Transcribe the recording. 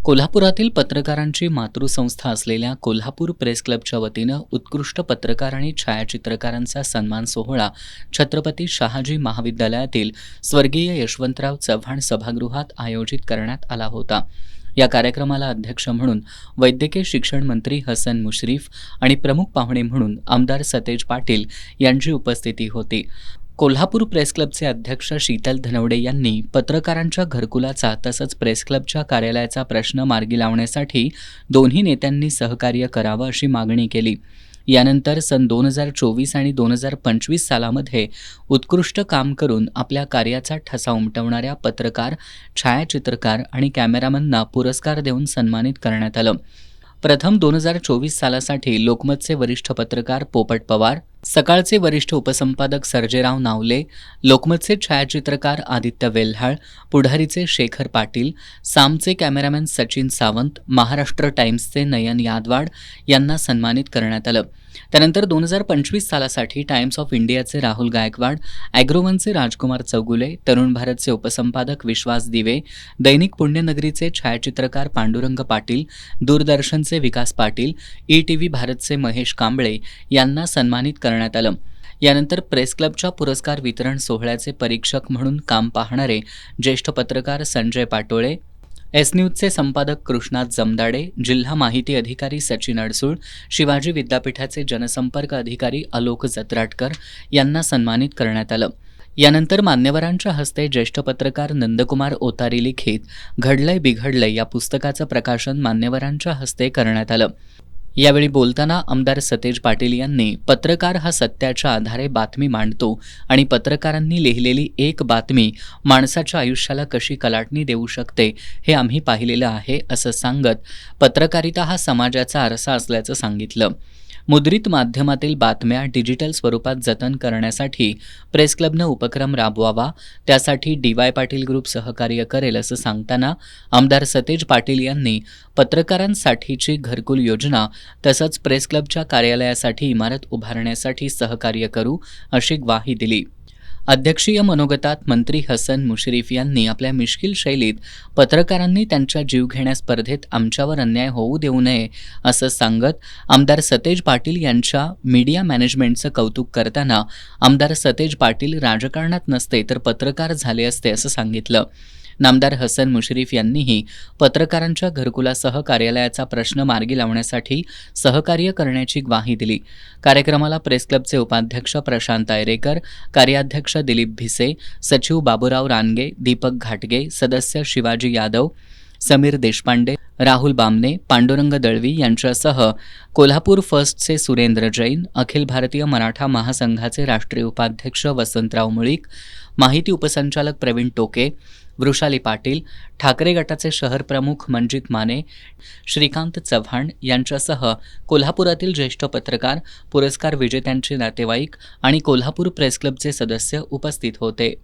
कोल्हापुरातील पत्रकारांची मातृसंस्था असलेल्या कोल्हापूर प्रेस क्लबच्या वतीनं उत्कृष्ट पत्रकार आणि छायाचित्रकारांचा सन्मान सोहळा छत्रपती शहाजी महाविद्यालयातील स्वर्गीय यशवंतराव चव्हाण सभागृहात आयोजित करण्यात आला होता। या कार्यक्रमाला अध्यक्ष म्हणून वैद्यकीय शिक्षण मंत्री हसन मुश्रीफ आणि प्रमुख पाहुणे म्हणून आमदार सतेज पाटील यांची उपस्थिती होती। कोल्हापूर प्रेस क्लबचे अध्यक्ष शीतल धनवडे यांनी पत्रकारांच्या घरकुलाचा तसंच प्रेस क्लबच्या कार्यालयाचा प्रश्न मार्गी लावण्यासाठी दोन्ही नेत्यांनी सहकार्य करावं अशी मागणी केली। यानंतर सन 2024 आणि 2025 सालामध्ये उत्कृष्ट काम करून आपल्या कार्याचा ठसा उमटवणाऱ्या पत्रकार, छायाचित्रकार आणि कॅमेरामनना पुरस्कार देऊन सन्मानित करण्यात आलं। प्रथम 2024 सालासाठी लोकमतचे वरिष्ठ पत्रकार पोपट पवार, सकाळचे वरिष्ठ उपसंपादक सर्जेराव नावले, लोकमतचे छायाचित्रकार आदित्य वेल्हाळ, पुढारीचे शेखर पाटील, सामचे कॅमेरामॅन सचिन सावंत, महाराष्ट्र टाइम्सचे नयन यादवाड यांना सन्मानित करण्यात आलं। त्यानंतर 2025 सालासाठी टाइम्स ऑफ इंडियाचे राहुल गायकवाड, ॲग्रोवनचे राजकुमार चौगुले, तरुण भारतचे उपसंपादक विश्वास दिवे, दैनिक पुण्यनगरीचे छायाचित्रकार पांडुरंग पाटील, दूरदर्शनचे विकास पाटील, ETV भारतचे महेश कांबळे यांना सन्मानित करण्यात आलं। यानंतर प्रेस क्लबच्या पुरस्कार वितरण सोहळ्याचे परीक्षक म्हणून काम पाहणारे ज्येष्ठ पत्रकार संजय पाटोळे, एस न्यूजचे संपादक कृष्णात जमदाडे, जिल्हा माहिती अधिकारी सचिन अडसूळ, शिवाजी विद्यापीठाचे जनसंपर्क अधिकारी आलोक जत्राटकर यांना सन्मानित करण्यात आलं। यानंतर मान्यवरांच्या हस्ते ज्येष्ठ पत्रकार नंदकुमार ओतारी लिखित घडलंय बिघडलंय या पुस्तकाचं प्रकाशन मान्यवरांच्या हस्ते करण्यात आलं। यावेळी बोलताना आमदार सतेज पाटील यांनी पत्रकार हा सत्याच्या आधारे बातमी मांडतो आणि पत्रकारांनी लिहिलेली एक बातमी माणसाच्या आयुष्याला कशी कलाटणी देऊ शकते हे आम्ही पाहिलेलं आहे असं सांगत पत्रकारिता हा समाजाचा आरसा असल्याचं सांगितलं। मुद्रित माध्यमातील बातम्या डिजिटल स्वरूपात जतन करण्यासाठी प्रेस क्लबनं उपक्रम राबवावा, त्यासाठी DY पाटील ग्रुप सहकार्य करेल असं सांगताना आमदार सतेज पाटील यांनी पत्रकारांसाठीची घरकुल योजना तसंच प्रेस क्लबच्या कार्यालयासाठी इमारत उभारण्यासाठी सहकार्य करू अशी ग्वाही दिली। अध्यक्षीय मनोगतात मंत्री हसन मुश्रीफ यांनी आपल्या मिश्किल शैलीत पत्रकारांनी त्यांच्या जीवघेण्या स्पर्धेत आमच्यावर अन्याय होऊ देऊ नये असं सांगत आमदार सतेज पाटील यांच्या मीडिया मॅनेजमेंटचं कौतुक करताना आमदार सतेज पाटील राजकारणात नसते तर पत्रकार झाले असते असं सांगितलं। नामदार हसन मुश्रीफ यांनीही पत्रकारांच्या घरकुलासह कार्यालयाचा प्रश्न मार्गी लावण्यासाठी सहकार्य करण्याची ग्वाही दिली। कार्यक्रमाला प्रेस क्लबचे उपाध्यक्ष प्रशांत आयरेकर, कार्याध्यक्ष दिलीप भिसे, सचिव बाबूराव रानगे, दीपक घाटगे, सदस्य शिवाजी यादव, समीर देशपांडे, राहुल बामने, पांडुरंग दळवी यांच्यासह कोल्हापूर फर्स्टचे सुरेंद्र जैन, अखिल भारतीय मराठा महासंघाचे राष्ट्रीय उपाध्यक्ष वसंतराव मुळीक, माहिती उपसंचालक प्रवीण टोके, वृषाली पाटील, ठाकरे गटाचे शहर प्रमुख मंजित माने, श्रीकांत चव्हाण यांच्यासह कोल्हापुरातील ज्येष्ठ पत्रकार, पुरस्कार विजेत्यांचे नातेवाईक आणि कोल्हापूर प्रेस क्लबचे सदस्य उपस्थित होते।